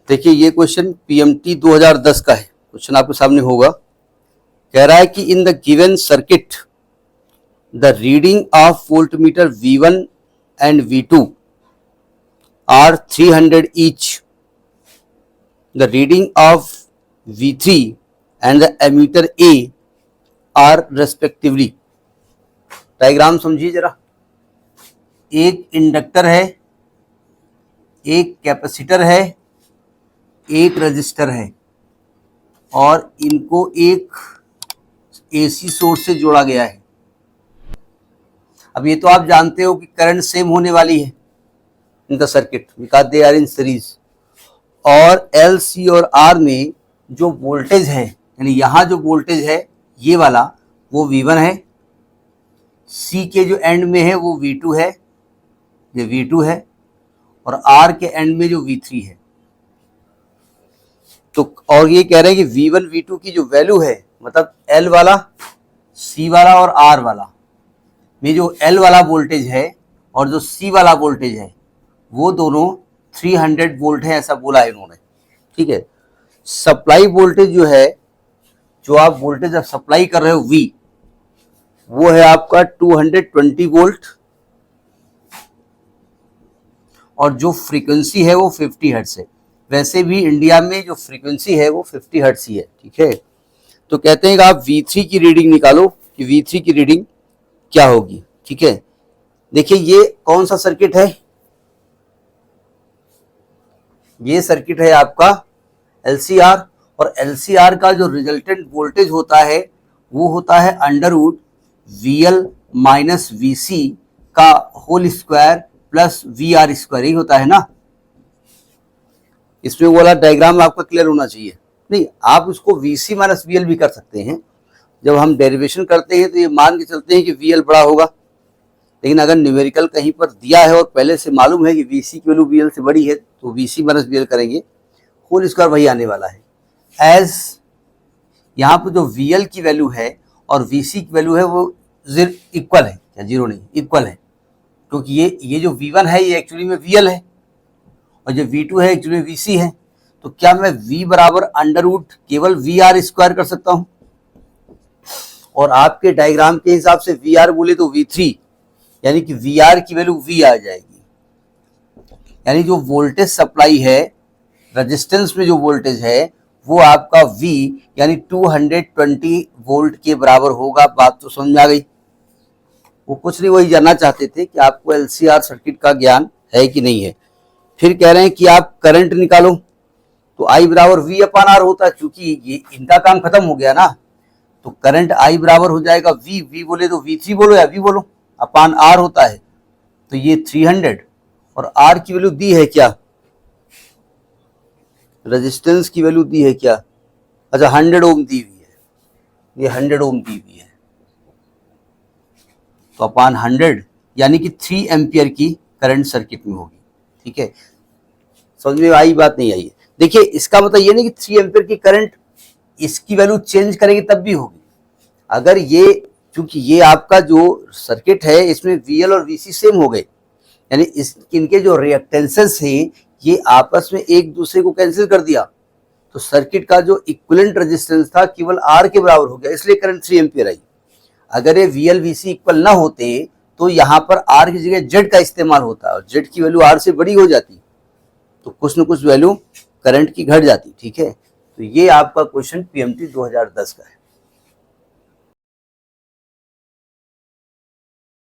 देखिए ये question PMT 2010 का है। क्वेश्चन आपके सामने होगा। कह रहा है कि in the given circuit the reading of voltmeter V1 and V2 are 300 each. The reading of V3 and the ammeter A are respectively. Diagram समझिए जरा। एक इंडक्टर है, एक कैपेसिटर है, एक रजिस्टर है और इनको एक एसी सोर्स से जोड़ा गया है। अब ये तो आप जानते हो कि करंट सेम होने वाली है in the circuit because they are in series. और एल, सी और आर में जो वोल्टेज है, यानी यहाँ जो वोल्टेज है ये वाला वो V1 है, सी के जो एंड में है वो V2 है, ये V2 है, और आर के एंड में जो V3 है। तो और ये कह रहे हैं कि V1 V2 की जो वैल्यू है, मतलब L वाला, C वाला और R वाला में जो L वाला वोल्टेज है और जो C वाला वोल्टेज है वो दोनों 300 वोल्ट है, ऐसा बोला है इन्होंने। ठीक है। सप्लाई वोल्टेज जो है, जो आप वोल्टेज आप सप्लाई कर रहे हो V, वो है आपका 220 वोल्ट और जो फ्रीक्वेंसी है वो 50 हर्ट्ज है। वैसे भी इंडिया में जो फ्रीक्वेंसी है वो 50 हर्ट्ज ही है। ठीक है। तो कहते हैं कि आप V3 की रीडिंग निकालो कि V3 की रीडिंग क्या होगी। ठीक है। देखिए ये कौन सा सर्किट है, ये सर्किट है आपका LCR, और LCR का जो रिजल्टेंट वोल्टेज होता है वो होता है अंडरवुड VL माइनस VC का whole square plus VR square, यही होता है ना। इसमें वो वाला डायग्राम आपका क्लियर होना चाहिए। नहीं, आप उसको VC माइनस VL भी कर सकते हैं। जब हम डेरिवेशन करते हैं तो ये मान के चलते हैं कि VL बड़ा होगा, लेकिन अगर न्यूमेरिकल कहीं पर दिया है और पहले से मालूम है कि VC की वैल्यू VL से बड़ी है तो VC माइनस VL करेंगे, होल स्क्वायर वही आने वाला है। एज यहाँ पर जो VL की वैल्यू है और VC की वैल्यू है वो इक्वल है, या जीरो नहीं, इक्वल है, क्योंकि ये जो V1 है ये एक्चुअली में VL है और जो V2 है एक्चुअली VC है। तो क्या मैं V बराबर अंडरवुड केवल VR स्क्वायर कर सकता हूं, और आपके डायग्राम के हिसाब से VR बोले तो V3, यानी कि VR की वैल्यू V आ जाएगी। यानी जो वोल्टेज सप्लाई है, रेजिस्टेंस में जो वोल्टेज है वो आपका V यानी 220 वोल्ट के बराबर होगा। बात तो समझ में आ गई। वो कुछ नहीं, वही जानना चाहते थे कि आपको LCR सर्किट का ज्ञान है कि नहीं है। फिर कह रहे हैं कि आप करंट निकालो, तो I बराबर V अपान R होता है, क्योंकि ये इनका काम खत्म हो गया ना। तो करंट I बराबर हो जाएगा V बोले तो V3 बोलो या V बोलो, अपान R होता है। तो ये 300 और R की वैल्यू दी है क्या, रेजिस्टेंस की वैल्यू दी है क्या, अच्छा 100 ओम दी हुई है, ये 100 ओम दी हुई है, तो अपान 100 यानी कि 3 एम्पियर की करंट सर्किट में होगी। ठीक है। समझ में आई बात, नहीं आई है। देखिए इसका मतलब ये नहीं कि 3 एम्पियर की करंट इसकी वैल्यू चेंज करेंगे तब भी होगी। अगर ये, क्योंकि ये आपका जो सर्किट है इसमें VL और VC सेम हो गए, यानी इनके जो रिएक्टेंसेस है ये आपस में एक दूसरे को कैंसिल कर दिया, तो सर्किट का जो इक्विवेलेंट रेजिस्टेंस था केवल R के बराबर हो गया, इसलिए करंट 3 एम्पियर आई। अगर ये VL VC इक्वल ना होते तो यहाँ पर R की जगह Z का इस्तेमाल होता और Z की वैल्यू R से बड़ी हो जाती, तो कुछ न कुछ वैल्यू करंट की घट जाती। ठीक है। तो ये आपका क्वेश्चन पीएमटी 2010 का है।